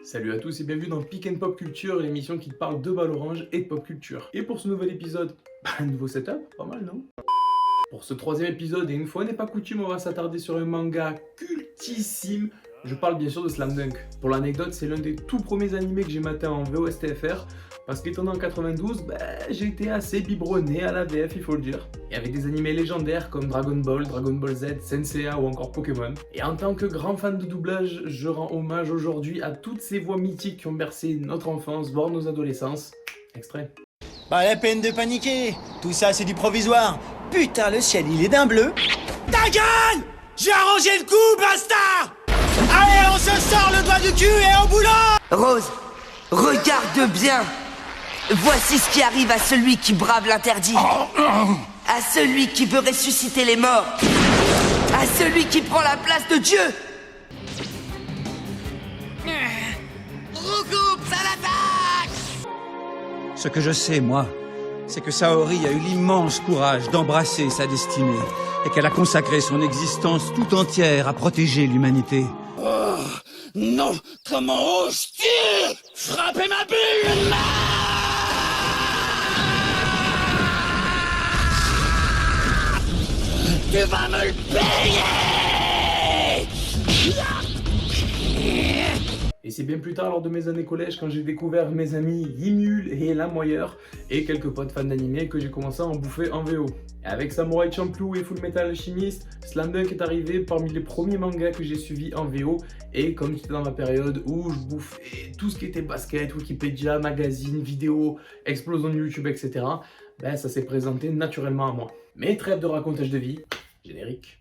Salut à tous et bienvenue dans Pick and Pop Culture, l'émission qui te parle de balles orange et de pop culture. Et pour ce nouvel épisode, un nouveau setup, pas mal non? Pour ce troisième épisode, et une fois n'est pas coutume, on va s'attarder sur un manga cultissime. Je parle bien sûr de Slam Dunk. Pour l'anecdote, c'est l'un des tout premiers animés que j'ai maté en VOSTFR, parce qu'étant en 92, j'ai été assez biberonné à la VF, il faut le dire. Et avec des animés légendaires comme Dragon Ball, Dragon Ball Z, Senseiya ou encore Pokémon. Et en tant que grand fan de doublage, je rends hommage aujourd'hui à toutes ces voix mythiques qui ont bercé notre enfance, voire nos adolescences. Extrait. Pas la peine de paniquer, tout ça c'est du provisoire. Putain, le ciel il est d'un bleu. Ta gueule! J'ai arrangé le coup, bastard! Allez, on se sort le doigt du cul et au boulot! Rose, regarde bien. Voici ce qui arrive à celui qui brave l'interdit. À celui qui veut ressusciter les morts. À celui qui prend la place de Dieu. Recoupe, ça l'attaque! Ce que je sais, moi, c'est que Saori a eu l'immense courage d'embrasser sa destinée et qu'elle a consacré son existence tout entière à protéger l'humanité. Oh, non! Comment oses-tu frapper ma bulle? Tu vas me le payer! Et c'est bien plus tard, lors de mes années collège, quand j'ai découvert mes amis Ymul et Lamoyeur, et quelques potes fans d'animé, que j'ai commencé à en bouffer en VO. Et avec Samurai Champloo et Full Metal Alchemist, Slam Dunk est arrivé parmi les premiers mangas que j'ai suivis en VO, et comme j'étais dans ma période où je bouffais tout ce qui était basket, Wikipédia, magazine, vidéo, explosion de YouTube, etc., ça s'est présenté naturellement à moi. Mais trêve de racontage de vie, générique.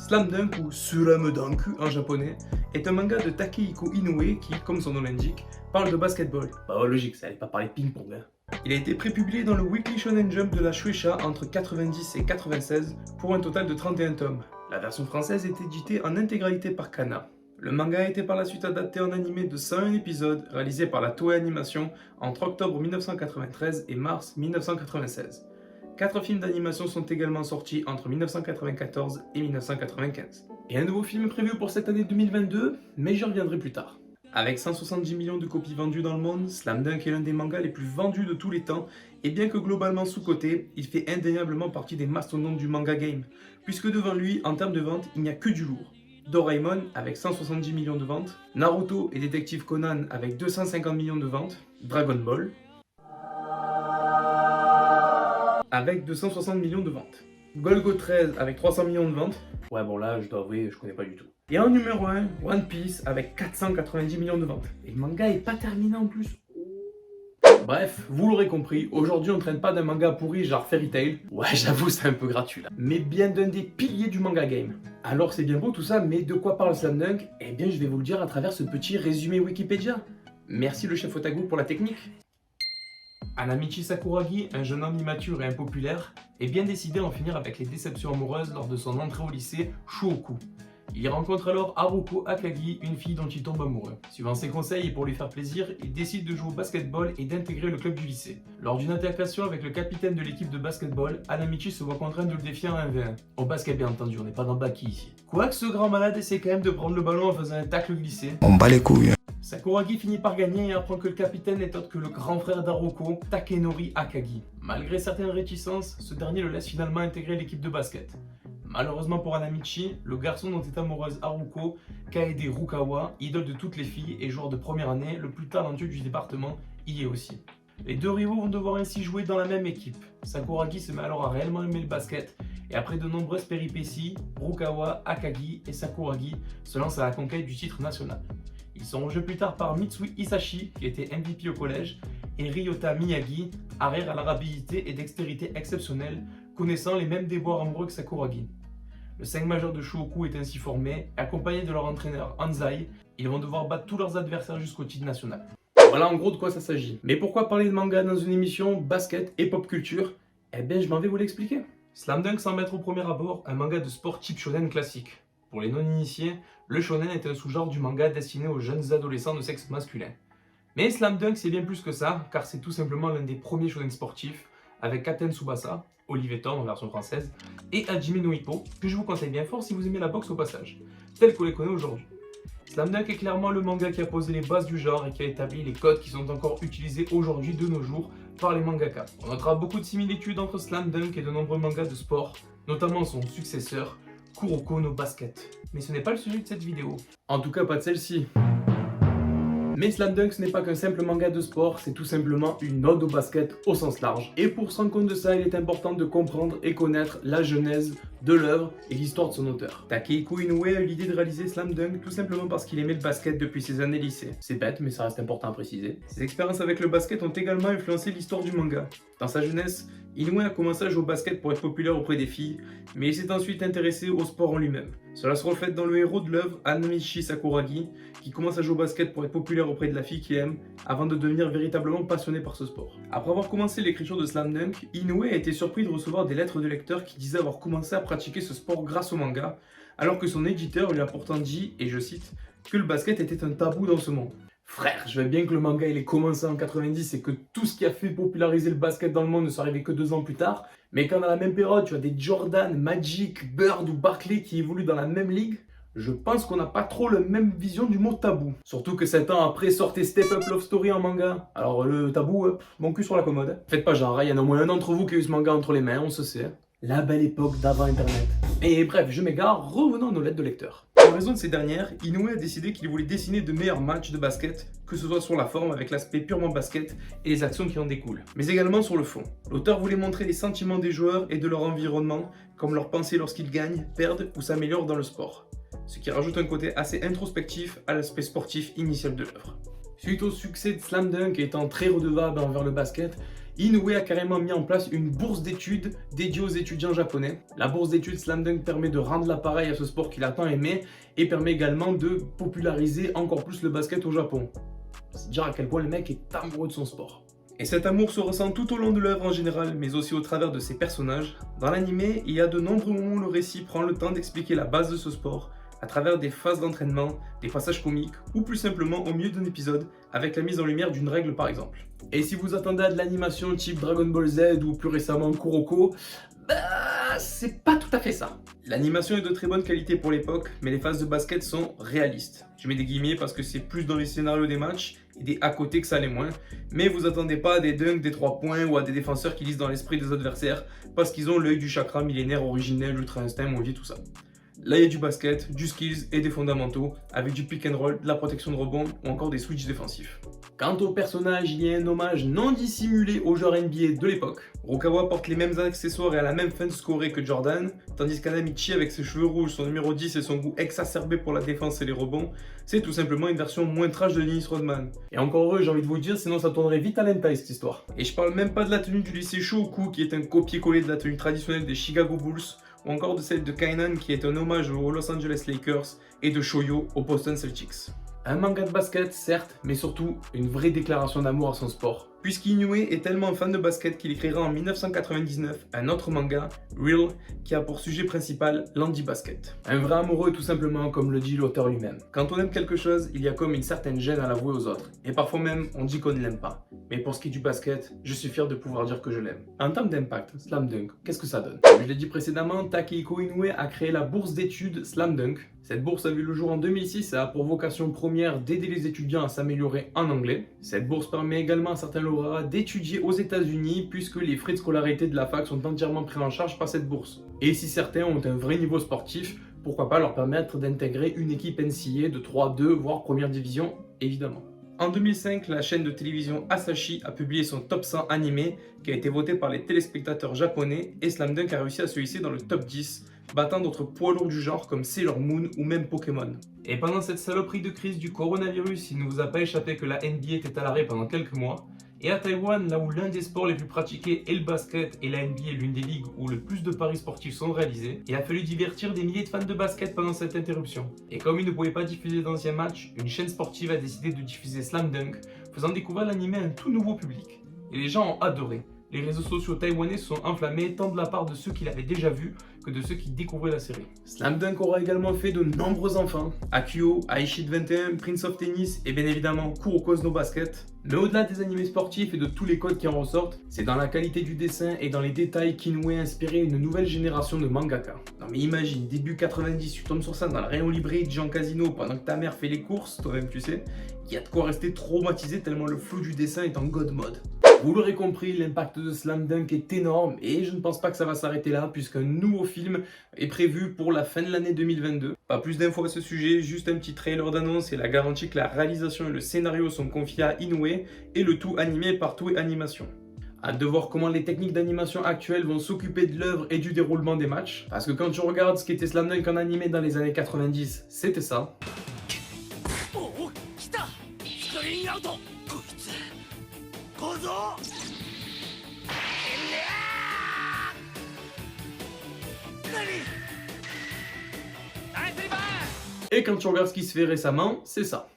Slam Dunk ou Slam Dunk en japonais est un manga de Takehiko Inoue qui, comme son nom l'indique, parle de basketball. Bah logique, ça allait pas parler de ping-pong. Il a été prépublié dans le Weekly Shonen Jump de la Shueisha entre 90 et 96 pour un total de 31 tomes. La version française est éditée en intégralité par Kana. Le manga a été par la suite adapté en animé de 101 épisodes réalisé par la Toei Animation entre octobre 1993 et mars 1996. 4 films d'animation sont également sortis entre 1994 et 1995. Et un nouveau film est prévu pour cette année 2022, mais j'y reviendrai plus tard. Avec 170 millions de copies vendues dans le monde, Slam Dunk est l'un des mangas les plus vendus de tous les temps, et bien que globalement sous-coté, il fait indéniablement partie des mastodontes du manga game, puisque devant lui, en termes de vente, il n'y a que du lourd. Doraemon avec 170 millions de ventes, Naruto et Détective Conan avec 250 millions de ventes, Dragon Ball avec 260 millions de ventes. Golgo 13 avec 300 millions de ventes. Ouais bon là je dois avouer je connais pas du tout. Et en numéro 1, One Piece avec 490 millions de ventes. Et le manga est pas terminé en plus. Bref, vous l'aurez compris, aujourd'hui on traîne pas d'un manga pourri genre Fairy Tail. Ouais j'avoue c'est un peu gratuit là. Mais bien d'un des piliers du manga game. Alors c'est bien beau tout ça, mais de quoi parle Slam Dunk? Eh bien je vais vous le dire à travers ce petit résumé Wikipédia. Merci le chef Otaku pour la technique. Anamichi Sakuragi, un jeune homme immature et impopulaire, est bien décidé à en finir avec les déceptions amoureuses lors de son entrée au lycée Shuoku. Il y rencontre alors Haruko Akagi, une fille dont il tombe amoureux. Suivant ses conseils et pour lui faire plaisir, il décide de jouer au basketball et d'intégrer le club du lycée. Lors d'une altercation avec le capitaine de l'équipe de basketball, Anamichi se voit contraint de le défier en 1v1. Au basket bien entendu, on n'est pas dans Baki ici. Quoique ce grand malade essaie quand même de prendre le ballon en faisant un tacle glissé. On bat les couilles. Sakuragi finit par gagner et apprend que le capitaine n'est autre que le grand frère d'Haruko, Takenori Akagi. Malgré certaines réticences, ce dernier le laisse finalement intégrer l'équipe de basket. Malheureusement pour Anamichi, le garçon dont est amoureuse Haruko, Kaede Rukawa, idole de toutes les filles et joueur de première année, le plus talentueux du département, y est aussi. Les deux rivaux vont devoir ainsi jouer dans la même équipe. Sakuragi se met alors à réellement aimer le basket et après de nombreuses péripéties, Rukawa, Akagi et Sakuragi se lancent à la conquête du titre national. Ils sont rejoints plus tard par Mitsui Hisashi, qui était MVP au collège, et Ryota Miyagi, arrière à la rapidité et dextérité exceptionnelle, connaissant les mêmes déboires amoureux que Sakuragi. Le 5 majeur de Shuoku est ainsi formé, accompagné de leur entraîneur Anzai. Ils vont devoir battre tous leurs adversaires jusqu'au titre national. Voilà en gros de quoi ça s'agit. Mais pourquoi parler de manga dans une émission basket et pop culture? Eh bien je m'en vais vous l'expliquer. Slam Dunk semble être au premier abord un manga de sport type shonen classique. Pour les non-initiés, le shonen est un sous-genre du manga destiné aux jeunes adolescents de sexe masculin. Mais Slam Dunk c'est bien plus que ça, car c'est tout simplement l'un des premiers shonen sportifs, avec Captain Tsubasa, Olivier Thorne en version française, et Hajime no Ippo, que je vous conseille bien fort si vous aimez la boxe au passage, tel qu'on les connaît aujourd'hui. Slam Dunk est clairement le manga qui a posé les bases du genre et qui a établi les codes qui sont encore utilisés aujourd'hui de nos jours par les mangaka. On notera beaucoup de similitudes entre Slam Dunk et de nombreux mangas de sport, notamment son successeur, Kuroko no Basket. Mais ce n'est pas le sujet de cette vidéo. En tout cas pas de celle-ci. Mais Slam Dunk ce n'est pas qu'un simple manga de sport, c'est tout simplement une ode au basket au sens large. Et pour se rendre compte de ça, il est important de comprendre et connaître la genèse de l'œuvre et l'histoire de son auteur. Takehiko Inoue a eu l'idée de réaliser Slam Dunk tout simplement parce qu'il aimait le basket depuis ses années lycée. C'est bête, mais ça reste important à préciser. Ses expériences avec le basket ont également influencé l'histoire du manga. Dans sa jeunesse, Inoue a commencé à jouer au basket pour être populaire auprès des filles, mais il s'est ensuite intéressé au sport en lui-même. Cela se reflète dans le héros de l'œuvre, Hanamichi Sakuragi, qui commence à jouer au basket pour être populaire auprès de la fille qu'il aime, avant de devenir véritablement passionné par ce sport. Après avoir commencé l'écriture de Slam Dunk, Inoue a été surpris de recevoir des lettres de lecteurs qui disaient avoir commencé à pratiquer ce sport grâce au manga, alors que son éditeur lui a pourtant dit, et je cite, que le basket était un tabou dans ce monde. Frère, je veux bien que le manga il ait commencé en 90 et que tout ce qui a fait populariser le basket dans le monde ne soit arrivé que 2 ans plus tard, mais quand à la même période tu as des Jordan, Magic, Bird ou Barkley qui évoluent dans la même ligue, je pense qu'on n'a pas trop la même vision du mot tabou. Surtout que 7 ans après sortait Step Up Love Story en manga. Alors le tabou, mon cul sur la commode. Faites pas genre, il y en a au moins un d'entre vous qui a eu ce manga entre les mains, on se sait. La belle époque d'avant internet. Et bref, je m'égare, revenons à nos lettres de lecteurs. En raison de ces dernières, Inoue a décidé qu'il voulait dessiner de meilleurs matchs de basket, que ce soit sur la forme avec l'aspect purement basket et les actions qui en découlent, mais également sur le fond. L'auteur voulait montrer les sentiments des joueurs et de leur environnement, comme leurs pensées lorsqu'ils gagnent, perdent ou s'améliorent dans le sport. Ce qui rajoute un côté assez introspectif à l'aspect sportif initial de l'œuvre. Suite au succès de Slam Dunk étant très redevable envers le basket, Inoue a carrément mis en place une bourse d'études dédiée aux étudiants japonais. La bourse d'études Slam Dunk permet de rendre l'appareil à ce sport qu'il a tant aimé et permet également de populariser encore plus le basket au Japon. C'est dire à quel point le mec est amoureux de son sport. Et cet amour se ressent tout au long de l'œuvre en général, mais aussi au travers de ses personnages. Dans l'anime, il y a de nombreux moments où le récit prend le temps d'expliquer la base de ce sport, à travers des phases d'entraînement, des passages comiques, ou plus simplement au milieu d'un épisode, avec la mise en lumière d'une règle par exemple. Et si vous attendez à de l'animation type Dragon Ball Z ou plus récemment Kuroko, bah c'est pas tout à fait ça. L'animation est de très bonne qualité pour l'époque, mais les phases de basket sont réalistes. Je mets des guillemets parce que c'est plus dans les scénarios des matchs et des à côté que ça l'est moins, mais vous attendez pas à des dunks, des 3 points ou à des défenseurs qui lisent dans l'esprit des adversaires parce qu'ils ont l'œil du chakra millénaire originel, ultra instinct, maudit, tout ça. Là, il y a du basket, du skills et des fondamentaux, avec du pick and roll, de la protection de rebond ou encore des switches défensifs. Quant au personnage, il y a un hommage non dissimulé au joueur NBA de l'époque. Rukawa porte les mêmes accessoires et a la même fin de scorer que Jordan, tandis qu'Hanamichi, avec ses cheveux rouges, son numéro 10 et son goût exacerbé pour la défense et les rebonds, c'est tout simplement une version moins trash de Dennis Rodman. Et encore heureux, j'ai envie de vous dire, sinon ça tournerait vite à l'hentai cette histoire. Et je parle même pas de la tenue du lycée Shohoku, qui est un copier-coller de la tenue traditionnelle des Chicago Bulls, ou encore de celle de Kainan qui est un hommage aux Los Angeles Lakers et de Shoyo aux Boston Celtics. Un manga de basket, certes, mais surtout une vraie déclaration d'amour à son sport. Puisqu'Inoue est tellement fan de basket qu'il écrira en 1999 un autre manga, Real, qui a pour sujet principal l'handi-basket. Un vrai amoureux tout simplement comme le dit l'auteur lui-même. Quand on aime quelque chose, il y a comme une certaine gêne à l'avouer aux autres. Et parfois même, on dit qu'on ne l'aime pas. Mais pour ce qui est du basket, je suis fier de pouvoir dire que je l'aime. En termes d'impact, Slam Dunk, qu'est-ce que ça donne? Comme je l'ai dit précédemment, Takehiko Inoue a créé la bourse d'études Slam Dunk. Cette bourse a vu le jour en 2006 et a pour vocation première d'aider les étudiants à s'améliorer en anglais. Cette bourse permet également à certains lauréats d'étudier aux États-Unis puisque les frais de scolarité de la fac sont entièrement pris en charge par cette bourse. Et si certains ont un vrai niveau sportif, pourquoi pas leur permettre d'intégrer une équipe NCAA de 3-2 voire première division, évidemment. En 2005, la chaîne de télévision Asahi a publié son top 100 animé qui a été voté par les téléspectateurs japonais et Slam Dunk a réussi à se hisser dans le top 10, battant d'autres poids lourds du genre comme Sailor Moon ou même Pokémon. Et pendant cette saloperie de crise du coronavirus, il ne vous a pas échappé que la NBA était à l'arrêt pendant quelques mois. Et à Taïwan, là où l'un des sports les plus pratiqués est le basket et la NBA est l'une des ligues où le plus de paris sportifs sont réalisés, il a fallu divertir des milliers de fans de basket pendant cette interruption. Et comme ils ne pouvaient pas diffuser d'anciens matchs, une chaîne sportive a décidé de diffuser Slam Dunk, faisant découvrir l'anime à un tout nouveau public. Et les gens ont adoré. les réseaux sociaux taïwanais se sont enflammés tant de la part de ceux qui l'avaient déjà vu que de ceux qui découvraient la série. Slam Dunk aura également fait de nombreux enfants, Akio, Aishid 21, Prince of Tennis et bien évidemment Kuroko no Basket. Mais au-delà des animés sportifs et de tous les codes qui en ressortent, c'est dans la qualité du dessin et dans les détails qu'Inoue a inspiré une nouvelle génération de mangaka. Non mais imagine, début 90, tu tombes sur ça dans le rayon librairie de Jean Casino pendant que ta mère fait les courses, toi-même tu sais, il y a de quoi rester traumatisé tellement le flou du dessin est en god mode. Vous l'aurez compris, l'impact de Slam Dunk est énorme et je ne pense pas que ça va s'arrêter là puisqu'un nouveau film est prévu pour la fin de l'année 2022. Pas plus d'infos à ce sujet, juste un petit trailer d'annonce et la garantie que la réalisation et le scénario sont confiés à Inoue et le tout animé par Toei Animation. Hâte de voir comment les techniques d'animation actuelles vont s'occuper de l'œuvre et du déroulement des matchs. Parce que quand tu regardes ce qu'était Slam Dunk en animé dans les années 90, c'était ça. Et quand tu regardes ce qui se fait récemment, c'est ça.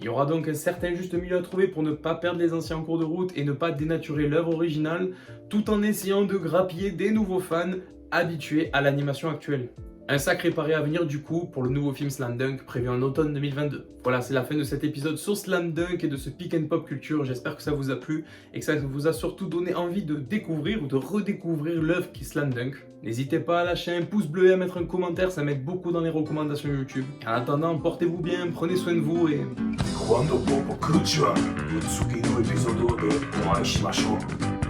Il y aura donc un certain juste milieu à trouver pour ne pas perdre les anciens en cours de route et ne pas dénaturer l'œuvre originale, tout en essayant de grappiller des nouveaux fans habitués à l'animation actuelle. Un sacré pari à venir du coup pour le nouveau film Slam Dunk prévu en automne 2022. Voilà, c'est la fin de cet épisode sur Slam Dunk et de ce pick and pop culture. J'espère que ça vous a plu et que ça vous a surtout donné envie de découvrir ou de redécouvrir l'œuvre qui est Slam Dunk. N'hésitez pas à lâcher un pouce bleu et à mettre un commentaire, ça m'aide beaucoup dans les recommandations YouTube. Et en attendant, portez-vous bien, prenez soin de vous et... 今度も僕たちは次のエピソードでお会いしましょう。